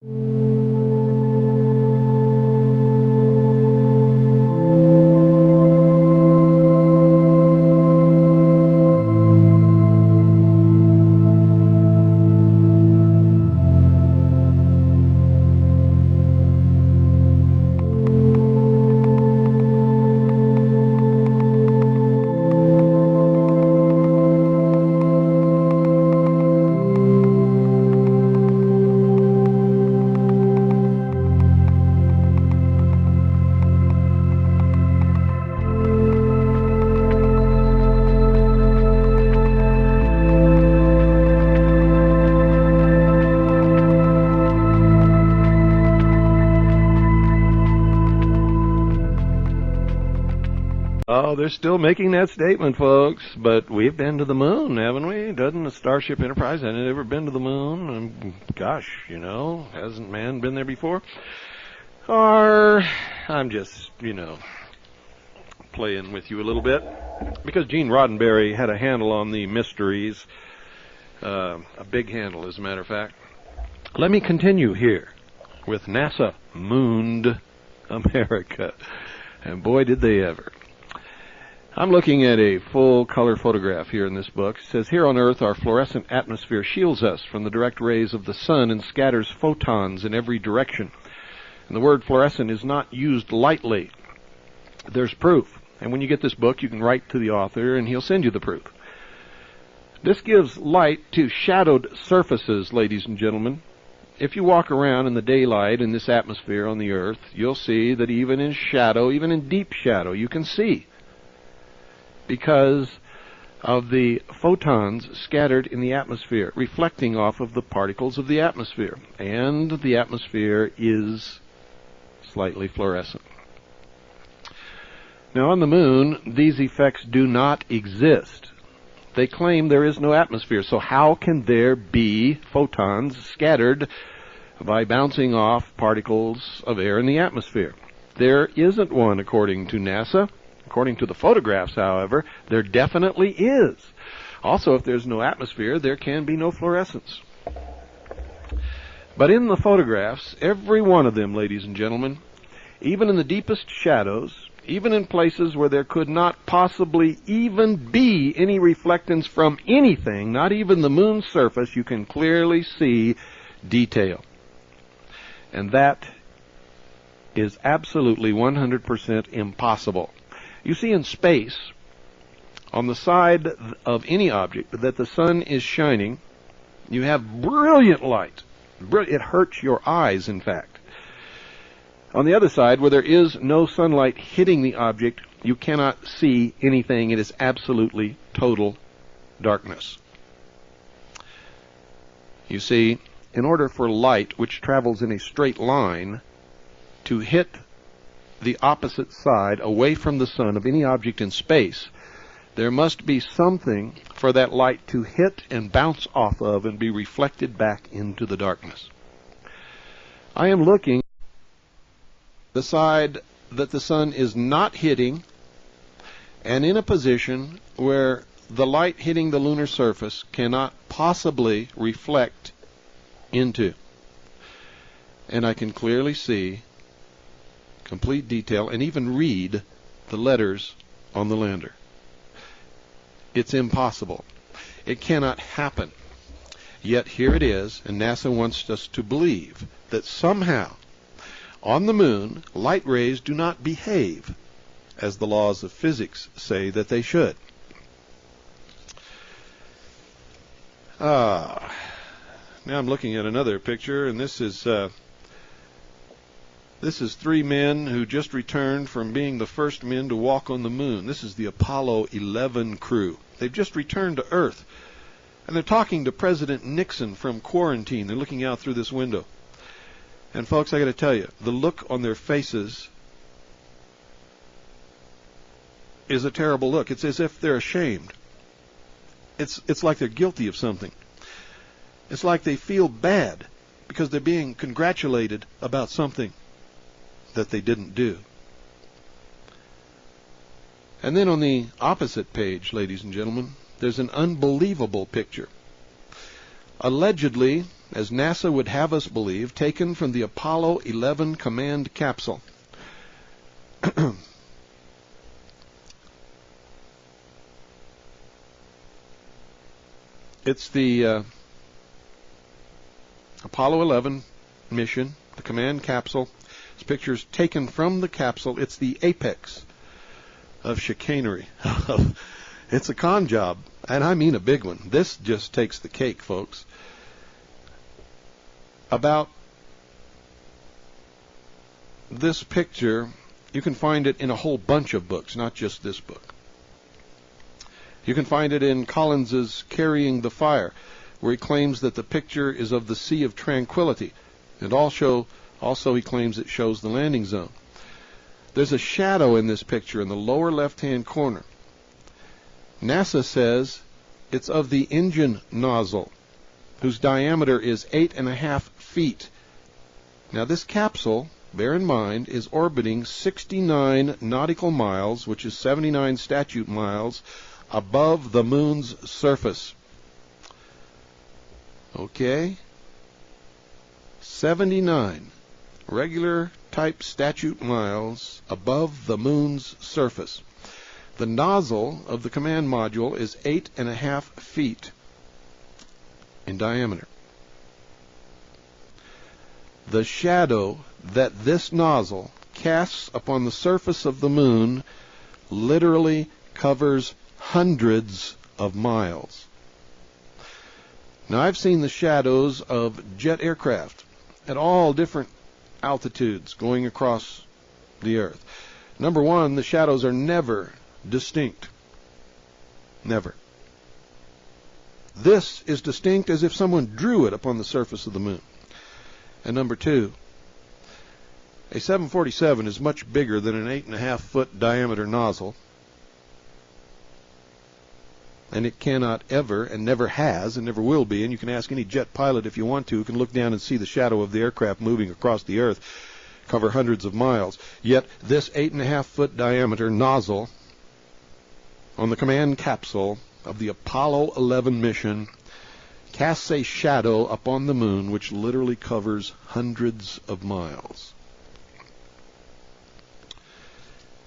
Oh, they're still making that statement, folks. But we've been to the moon, haven't we? Doesn't the Starship Enterprise have ever been to the moon? And gosh, hasn't man been there before? Or I'm just, playing with you a little bit. Because Gene Roddenberry had a handle on the mysteries. A big handle, as a matter of fact. Let me continue here with NASA mooned America. And boy, did they ever. I'm looking at a full color photograph here in this book. It says, here on Earth, our fluorescent atmosphere shields us from the direct rays of the sun and scatters photons in every direction. And the word fluorescent is not used lightly. There's proof. And when you get this book, you can write to the author and he'll send you the proof. This gives light to shadowed surfaces, ladies and gentlemen. If you walk around in the daylight in this atmosphere on the Earth, you'll see that even in shadow, even in deep shadow, you can see. Because of the photons scattered in the atmosphere, reflecting off of the particles of the atmosphere. And the atmosphere is slightly fluorescent. Now on the moon, these effects do not exist. They claim there is no atmosphere, so how can there be photons scattered by bouncing off particles of air in the atmosphere? There isn't one, according to NASA. According to the photographs, however, there definitely is. Also, if there's no atmosphere, there can be no fluorescence. But in the photographs, every one of them, ladies and gentlemen, even in the deepest shadows, even in places where there could not possibly even be any reflectance from anything, not even the moon's surface, you can clearly see detail. And that is absolutely 100% impossible. You see in space, on the side of any object that the sun is shining, you have brilliant light. It hurts your eyes, in fact. On the other side, where there is no sunlight hitting the object, you cannot see anything. It is absolutely total darkness. You see, in order for light, which travels in a straight line, to hit the opposite side away from the sun of any object in space, there must be something for that light to hit and bounce off of and be reflected back into the darkness. I am looking at the side that the sun is not hitting and in a position where the light hitting the lunar surface cannot possibly reflect into. And I can clearly see complete detail and even read the letters on the lander. It's impossible. It cannot happen. Yet here it is, and NASA wants us to believe that somehow on the moon light rays do not behave as the laws of physics say that they should. Now I'm looking at another picture, and this is three men who just returned from being the first men to walk on the moon. This is the Apollo 11 crew. They've just returned to Earth. And they're talking to President Nixon from quarantine. They're looking out through this window. And folks, I got to tell you, the look on their faces is a terrible look. It's as if they're ashamed. It's like they're guilty of something. It's like they feel bad because they're being congratulated about something that they didn't do. And then on the opposite page, ladies and gentlemen, there's an unbelievable picture. Allegedly, as NASA would have us believe, taken from the Apollo 11 command capsule. It's the Apollo 11 mission, the command capsule. This picture's taken from the capsule. It's the apex of chicanery. It's a con job, and I mean a big one. This just takes the cake, folks. About this picture, you can find it in a whole bunch of books, not just this book. You can find it in Collins's Carrying the Fire, where he claims that the picture is of the Sea of Tranquility, and also he claims it shows the landing zone. There's a shadow in this picture in the lower left-hand corner. NASA says it's of the engine nozzle, whose diameter is 8.5 feet. Now this capsule, bear in mind, is orbiting 69 nautical miles, which is 79 statute miles, above the moon's surface. Okay? 79 regular type statute miles above the moon's surface. The nozzle of the command module is 8.5 feet in diameter. The shadow that this nozzle casts upon the surface of the moon literally covers hundreds of miles. Now, I've seen the shadows of jet aircraft at all different altitudes going across the Earth. Number one, the shadows are never distinct. Never. This is distinct as if someone drew it upon the surface of the moon. And number two, a 747 is much bigger than an 8.5 foot diameter nozzle, and it cannot ever, and never has, and never will be, and you can ask any jet pilot if you want to, who can look down and see the shadow of the aircraft moving across the Earth, cover hundreds of miles. Yet this 8.5 foot diameter nozzle on the command capsule of the Apollo 11 mission casts a shadow upon the moon which literally covers hundreds of miles.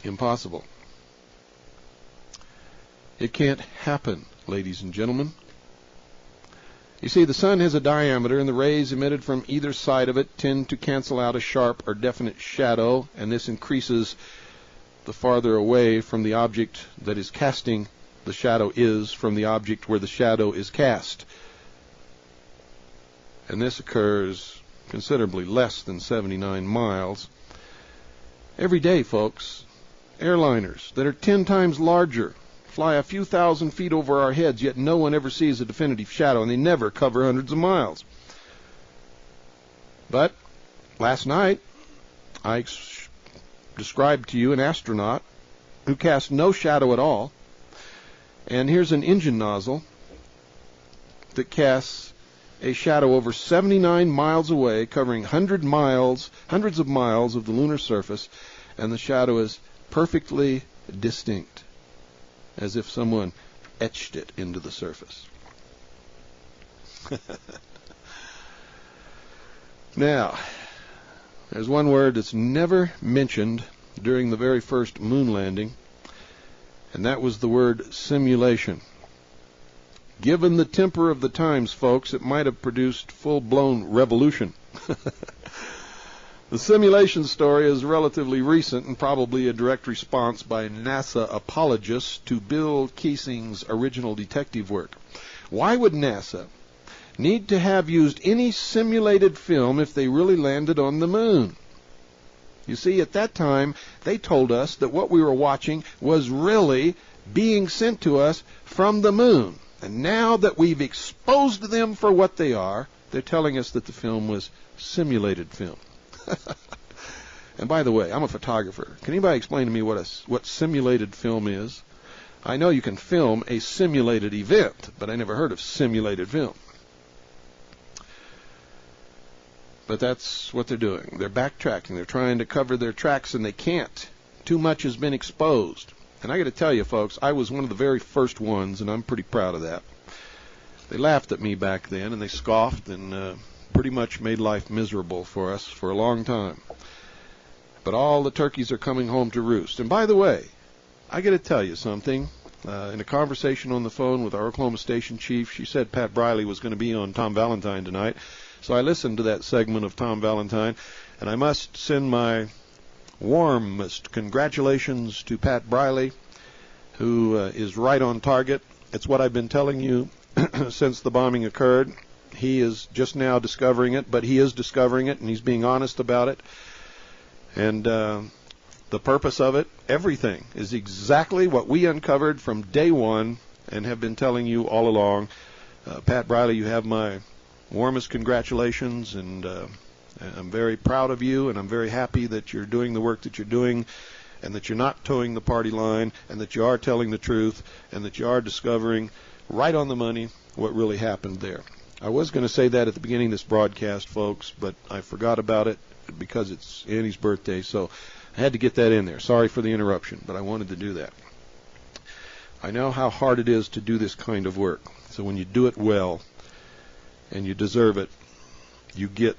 Impossible. It can't happen, ladies and gentlemen. You see, the sun has a diameter, and the rays emitted from either side of it tend to cancel out a sharp or definite shadow, and this increases the farther away from the object that is casting the shadow is from the object where the shadow is cast. And this occurs considerably less than 79 miles. Every day, folks, airliners that are 10 times larger fly a few thousand feet over our heads, yet no one ever sees a definitive shadow, and they never cover hundreds of miles. But last night, I described to you an astronaut who cast no shadow at all, and here's an engine nozzle that casts a shadow over 79 miles away, covering hundreds of miles of the lunar surface, and the shadow is perfectly distinct, as if someone etched it into the surface. Now, there's one word that's never mentioned during the very first moon landing, and that was the word simulation. Given the temper of the times, folks, it might have produced full-blown revolution. The simulation story is relatively recent and probably a direct response by NASA apologists to Bill Keesing's original detective work. Why would NASA need to have used any simulated film if they really landed on the moon? You see, at that time, they told us that what we were watching was really being sent to us from the moon. And now that we've exposed them for what they are, they're telling us that the film was simulated film. And by the way, I'm a photographer. Can anybody explain to me what simulated film is? I know you can film a simulated event, but I never heard of simulated film. But that's what they're doing. They're backtracking. They're trying to cover their tracks, and they can't. Too much has been exposed. And I got to tell you, folks, I was one of the very first ones, and I'm pretty proud of that. They laughed at me back then, and they scoffed, and pretty much made life miserable for us for a long time. But all the turkeys are coming home to roost. And by the way, I got to tell you something. In a conversation on the phone with our Oklahoma station chief, she said Pat Briley was going to be on Tom Valentine tonight. So I listened to that segment of Tom Valentine, and I must send my warmest congratulations to Pat Briley, who is right on target. It's what I've been telling you since the bombing occurred. He is just now discovering it, but he is discovering it, and he's being honest about it. And the purpose of it, everything, is exactly what we uncovered from day one and have been telling you all along. Pat Briley, you have my warmest congratulations, and I'm very proud of you, and I'm very happy that you're doing the work that you're doing, and that you're not towing the party line, and that you are telling the truth, and that you are discovering right on the money what really happened there. I was going to say that at the beginning of this broadcast, folks, but I forgot about it because it's Annie's birthday, so I had to get that in there. Sorry for the interruption, but I wanted to do that. I know how hard it is to do this kind of work, so when you do it well and you deserve it, you get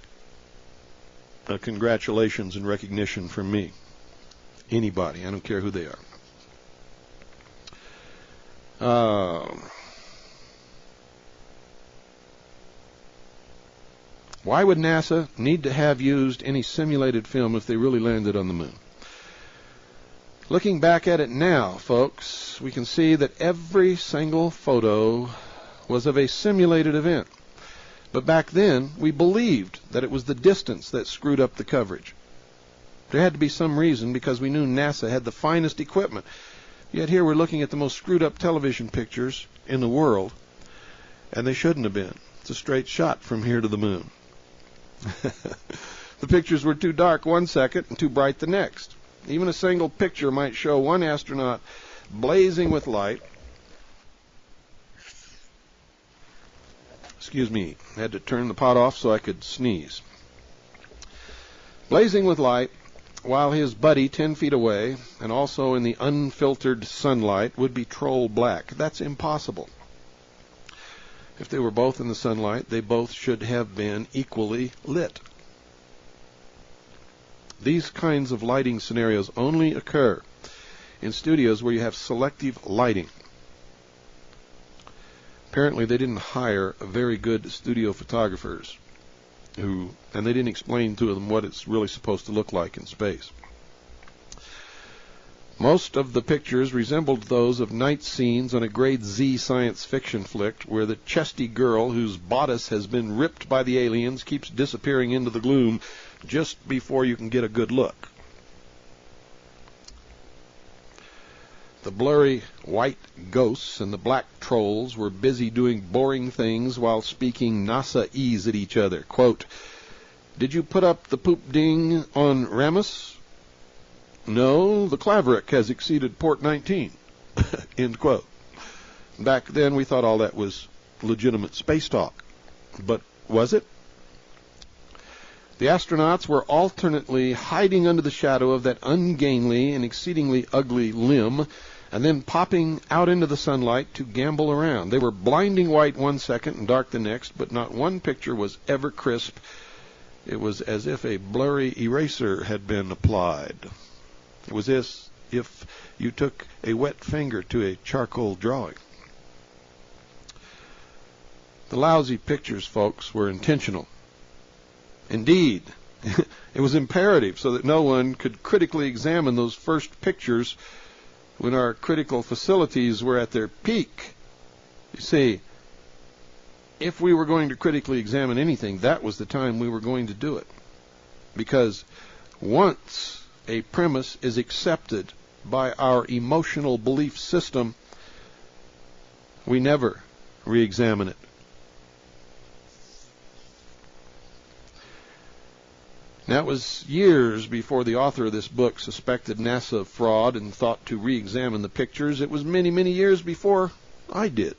congratulations and recognition from me. Anybody, I don't care who they are. Why would NASA need to have used any simulated film if they really landed on the moon? Looking back at it now, folks, we can see that every single photo was of a simulated event. But back then, we believed that it was the distance that screwed up the coverage. There had to be some reason, because we knew NASA had the finest equipment. Yet here we're looking at the most screwed up television pictures in the world, and they shouldn't have been. It's a straight shot from here to the moon. The pictures were too dark one second and too bright the next. Even a single picture might show one astronaut blazing with light. Excuse me, I had to turn the pot off so I could sneeze. Blazing with light, while his buddy 10 feet away, and also in the unfiltered sunlight, would be troll black. That's impossible. If they were both in the sunlight, they both should have been equally lit. These kinds of lighting scenarios only occur in studios where you have selective lighting. Apparently they didn't hire very good studio photographers and they didn't explain to them what it's really supposed to look like in space. Most of the pictures resembled those of night scenes on a grade Z science fiction flick where the chesty girl whose bodice has been ripped by the aliens keeps disappearing into the gloom just before you can get a good look. The blurry white ghosts and the black trolls were busy doing boring things while speaking NASA-ese at each other. Quote, "Did you put up the poop ding on Rammus? No, the Claverick has exceeded port 19. End quote. Back then we thought all that was legitimate space talk. But was it? The astronauts were alternately hiding under the shadow of that ungainly and exceedingly ugly limb and then popping out into the sunlight to gambol around. They were blinding white one second and dark the next, but not one picture was ever crisp. It was as if a blurry eraser had been applied. It was as if you took a wet finger to a charcoal drawing. The lousy pictures, folks, were intentional. Indeed, it was imperative so that no one could critically examine those first pictures when our critical facilities were at their peak. You see, if we were going to critically examine anything, that was the time we were going to do it. Because once a premise is accepted by our emotional belief system, we never re-examine it. Now, it was years before the author of this book suspected NASA of fraud and thought to re-examine the pictures. It was many, many years before I did.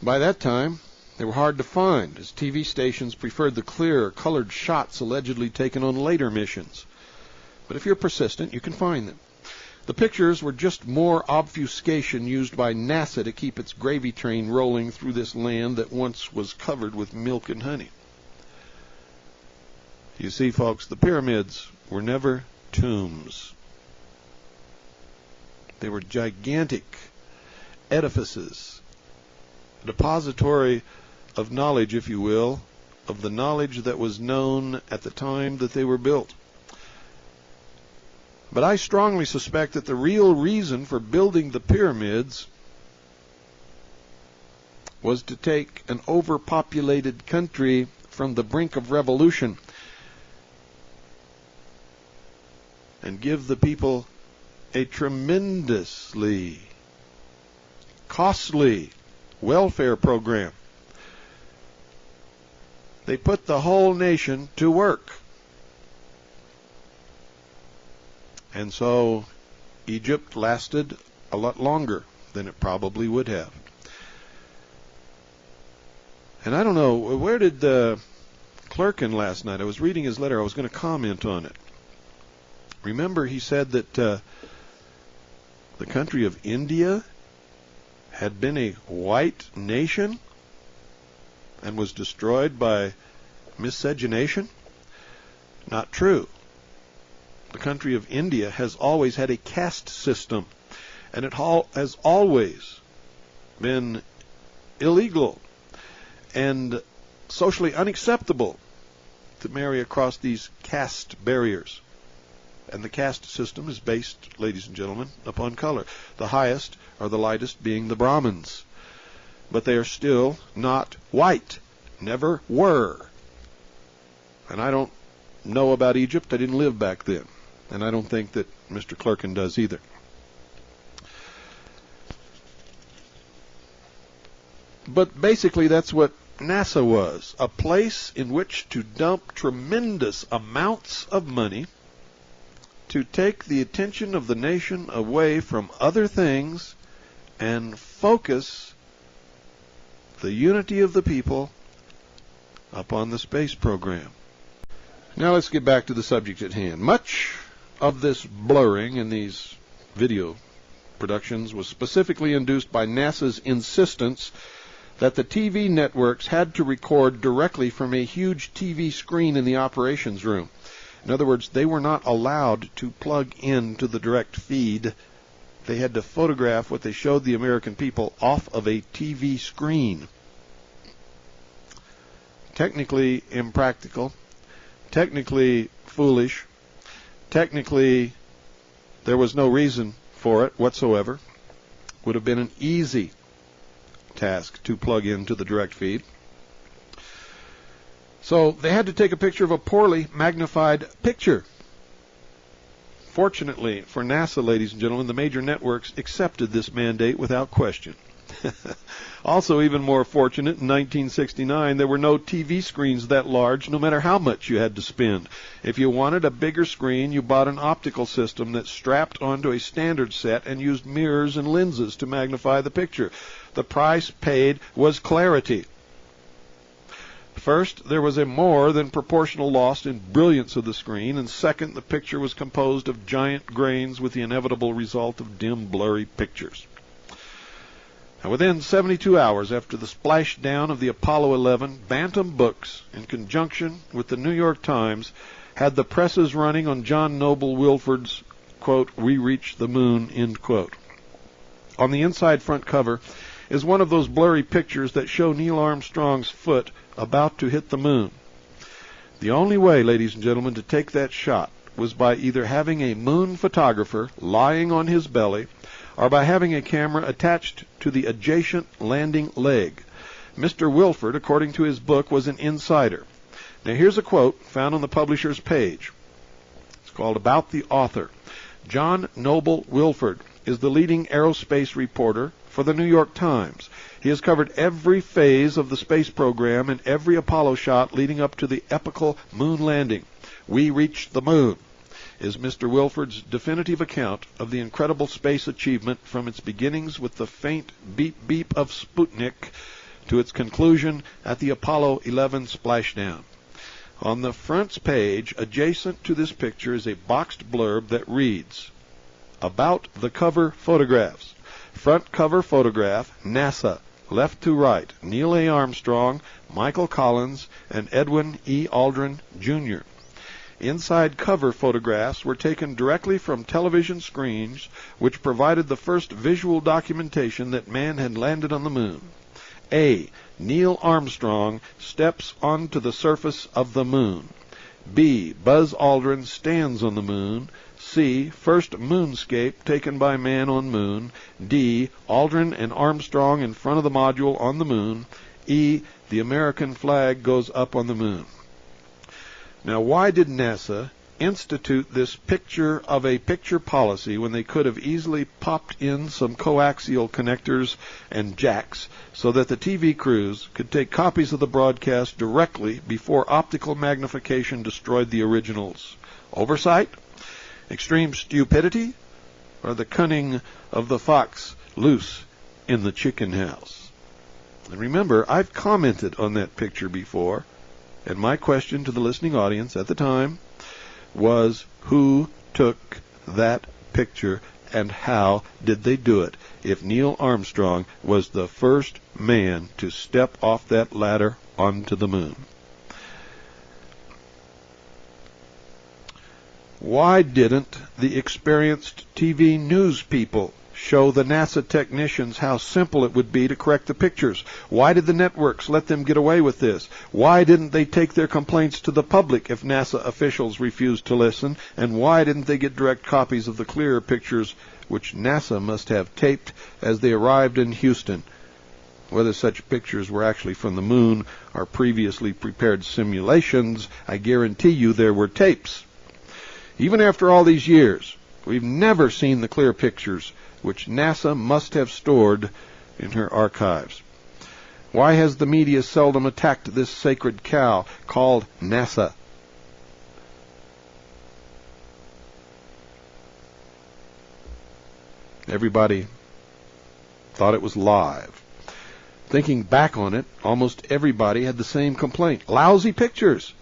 By that time, they were hard to find, as TV stations preferred the clear, colored shots allegedly taken on later missions. But if you're persistent, you can find them. The pictures were just more obfuscation used by NASA to keep its gravy train rolling through this land that once was covered with milk and honey. You see, folks, the pyramids were never tombs. They were gigantic edifices, a depository of knowledge, if you will, of the knowledge that was known at the time that they were built. But I strongly suspect that the real reason for building the pyramids was to take an overpopulated country from the brink of revolution and give the people a tremendously costly welfare program. They put the whole nation to work. And so Egypt lasted a lot longer than it probably would have. And I don't know, where did Clerkin last night? I was reading his letter. I was going to comment on it. Remember, he said that the country of India had been a white nation and was destroyed by miscegenation? Not true. The country of India has always had a caste system, and it has always been illegal and socially unacceptable to marry across these caste barriers. And the caste system is based, ladies and gentlemen, upon color. The highest or the lightest being the Brahmins. But they are still not white. Never were. And I don't know about Egypt. I didn't live back then. And I don't think that Mr. Clerkin does either. But basically that's what NASA was. A place in which to dump tremendous amounts of money to take the attention of the nation away from other things and focus the unity of the people upon the space program. Now let's get back to the subject at hand. Much of this blurring in these video productions was specifically induced by NASA's insistence that the TV networks had to record directly from a huge TV screen in the operations room. In other words, they were not allowed to plug into the direct feed. They had to photograph what they showed the American people off of a TV screen. Technically impractical, technically foolish, technically there was no reason for it whatsoever. Would have been an easy task to plug into the direct feed. So they had to take a picture of a poorly magnified picture. Fortunately for NASA, ladies and gentlemen, the major networks accepted this mandate without question. Also, even more fortunate, in 1969, there were no TV screens that large, no matter how much you had to spend. If you wanted a bigger screen, you bought an optical system that strapped onto a standard set and used mirrors and lenses to magnify the picture. The price paid was clarity. First, there was a more than proportional loss in brilliance of the screen, and second, the picture was composed of giant grains with the inevitable result of dim, blurry pictures. Now, within 72 hours after the splashdown of the Apollo 11, Bantam Books, in conjunction with the New York Times, had the presses running on John Noble Wilford's, quote, "We Reached the Moon," end quote. On the inside front cover is one of those blurry pictures that show Neil Armstrong's foot about to hit the moon. The only way, ladies and gentlemen, to take that shot was by either having a moon photographer lying on his belly or by having a camera attached to the adjacent landing leg. Mr. Wilford, according to his book, was an insider. Now here's a quote found on the publisher's page. It's called About the Author. John Noble Wilford is the leading aerospace reporter for the New York Times. He has covered every phase of the space program and every Apollo shot leading up to the epical moon landing. We Reached the Moon is Mr. Wilford's definitive account of the incredible space achievement from its beginnings with the faint beep-beep of Sputnik to its conclusion at the Apollo 11 splashdown. On the front's page, adjacent to this picture, is a boxed blurb that reads, about the cover photographs. Front cover photograph, NASA. Left to right, Neil A. Armstrong, Michael Collins, and Edwin E. Aldrin, Jr. Inside cover photographs were taken directly from television screens, which provided the first visual documentation that man had landed on the moon. A. Neil Armstrong steps onto the surface of the moon. B. Buzz Aldrin stands on the moon. C. First moonscape taken by man on moon. D. Aldrin and Armstrong in front of the module on the moon. E. The American flag goes up on the moon. Now, why did NASA institute this picture of a picture policy when they could have easily popped in some coaxial connectors and jacks so that the TV crews could take copies of the broadcast directly before optical magnification destroyed the originals? Oversight? Extreme stupidity? Or the cunning of the fox loose in the chicken house? And remember, I've commented on that picture before, and my question to the listening audience at the time was, who took that picture and how did they do it if Neil Armstrong was the first man to step off that ladder onto the moon? Why didn't the experienced TV news people show the NASA technicians how simple it would be to correct the pictures? Why did the networks let them get away with this? Why didn't they take their complaints to the public if NASA officials refused to listen? And why didn't they get direct copies of the clearer pictures which NASA must have taped as they arrived in Houston? Whether such pictures were actually from the moon or previously prepared simulations, I guarantee you there were tapes. Even after all these years, we've never seen the clear pictures which NASA must have stored in her archives. Why has the media seldom attacked this sacred cow called NASA? Everybody thought it was live. Thinking back on it, almost everybody had the same complaint. Lousy pictures.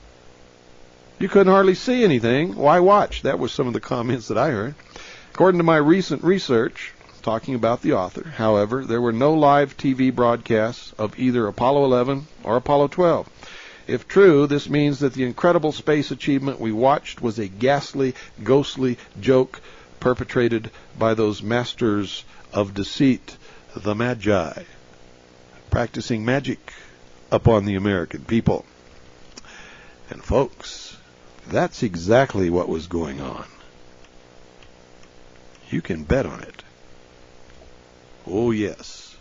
You couldn't hardly see anything. Why watch? That was some of the comments that I heard. According to my recent research, talking about the author, however, there were no live TV broadcasts of either Apollo 11 or Apollo 12. If true, this means that the incredible space achievement we watched was a ghastly, ghostly joke perpetrated by those masters of deceit, the Magi, practicing magic upon the American people. And folks, that's exactly what was going on. You can bet on it. Oh, yes.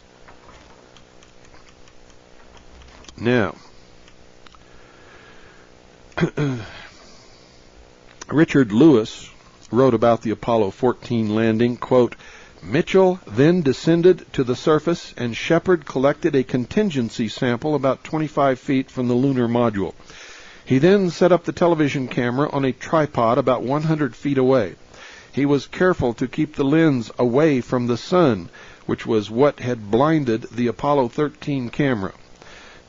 Now, Richard Lewis wrote about the Apollo 14 landing, quote, Mitchell then descended to the surface and Shepard collected a contingency sample about 25 feet from the lunar module. He then set up the television camera on a tripod about 100 feet away. He was careful to keep the lens away from the sun, which was what had blinded the Apollo 13 camera.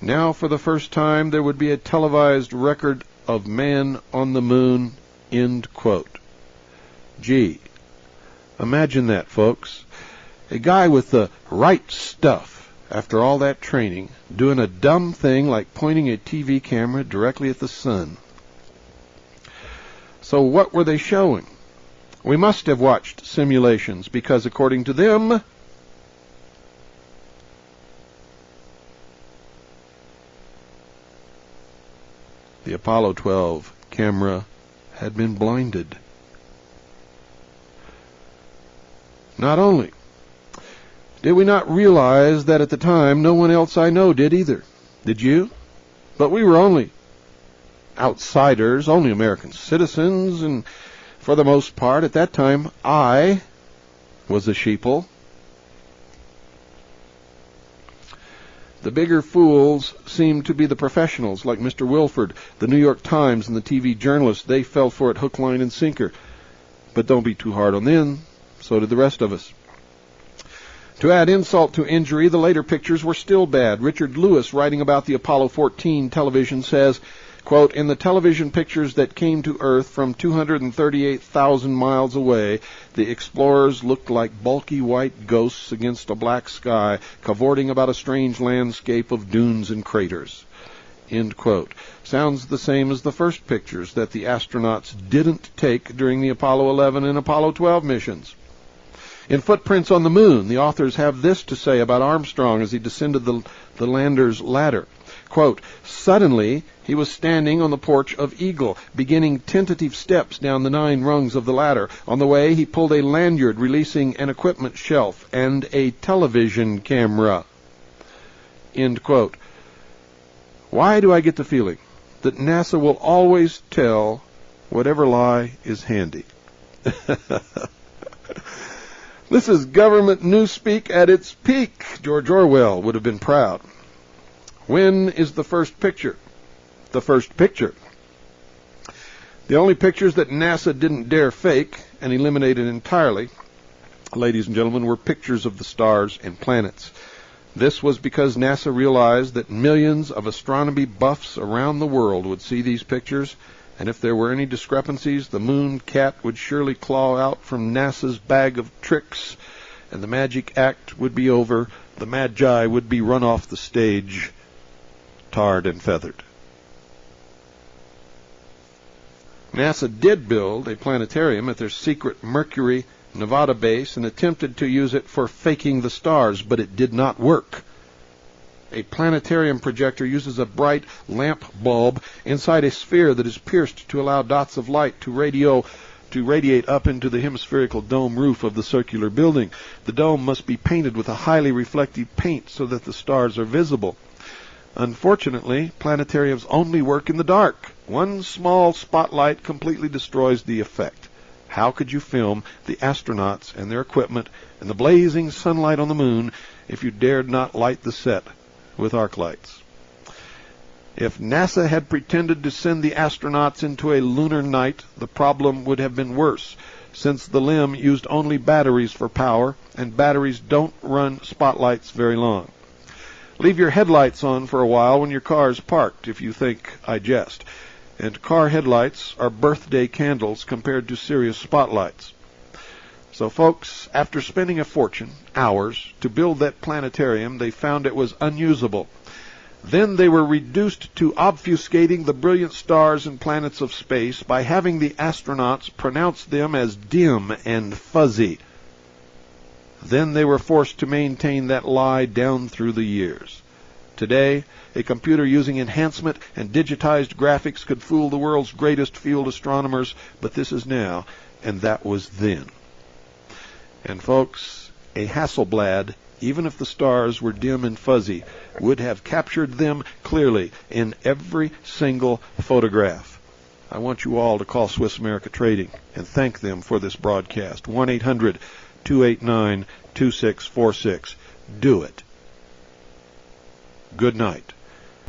Now, for the first time, there would be a televised record of man on the moon, end quote. Gee, imagine that, folks. A guy with the right stuff, after all that training, doing a dumb thing like pointing a TV camera directly at the sun. So what were they showing? We must have watched simulations because, according to them, the Apollo 12 camera had been blinded. Not only did we not realize that at the time, no one else I know did either. Did you? But we were only outsiders, only American citizens, and for the most part, at that time, I was a sheeple. The bigger fools seemed to be the professionals, like Mr. Wilford, the New York Times, and the TV journalists. They fell for it hook, line, and sinker. But don't be too hard on them. So did the rest of us. To add insult to injury, the later pictures were still bad. Richard Lewis, writing about the Apollo 14 television, says, Quote, in the television pictures that came to Earth from 238,000 miles away, the explorers looked like bulky white ghosts against a black sky, cavorting about a strange landscape of dunes and craters. End quote. Sounds the same as the first pictures that the astronauts didn't take during the Apollo 11 and Apollo 12 missions. In Footprints on the Moon, the authors have this to say about Armstrong as he descended the lander's ladder. Quote, suddenly he was standing on the porch of Eagle, beginning tentative steps down the 9 rungs of the ladder. On the way, he pulled a lanyard, releasing an equipment shelf and a television camera. End quote. Why do I get the feeling that NASA will always tell whatever lie is handy? This is government newspeak at its peak. George Orwell would have been proud. When is the first picture? The first picture. The only pictures that NASA didn't dare fake and eliminated entirely, ladies and gentlemen, were pictures of the stars and planets. This was because NASA realized that millions of astronomy buffs around the world would see these pictures, and if there were any discrepancies, the moon cat would surely claw out from NASA's bag of tricks, and the magic act would be over. The Magi would be run off the stage, tarred and feathered. NASA did build a planetarium at their secret Mercury, Nevada base and attempted to use it for faking the stars, but it did not work. A planetarium projector uses a bright lamp bulb inside a sphere that is pierced to allow dots of light to radiate up into the hemispherical dome roof of the circular building. The dome must be painted with a highly reflective paint so that the stars are visible. Unfortunately, planetariums only work in the dark. One small spotlight completely destroys the effect. How could you film the astronauts and their equipment and the blazing sunlight on the moon if you dared not light the set with arc lights? If NASA had pretended to send the astronauts into a lunar night, the problem would have been worse, since the LEM used only batteries for power, and batteries don't run spotlights very long. Leave your headlights on for a while when your car is parked, if you think I jest. And car headlights are birthday candles compared to serious spotlights. So, folks, after spending a fortune, hours, to build that planetarium, they found it was unusable. Then they were reduced to obfuscating the brilliant stars and planets of space by having the astronauts pronounce them as dim and fuzzy. Then they were forced to maintain that lie down through the years. Today, a computer using enhancement and digitized graphics could fool the world's greatest field astronomers, but this is now, and that was then. And folks, a Hasselblad, even if the stars were dim and fuzzy, would have captured them clearly in every single photograph. I want you all to call Swiss America Trading and thank them for this broadcast. 1-800-289-2646. Do it. Good night.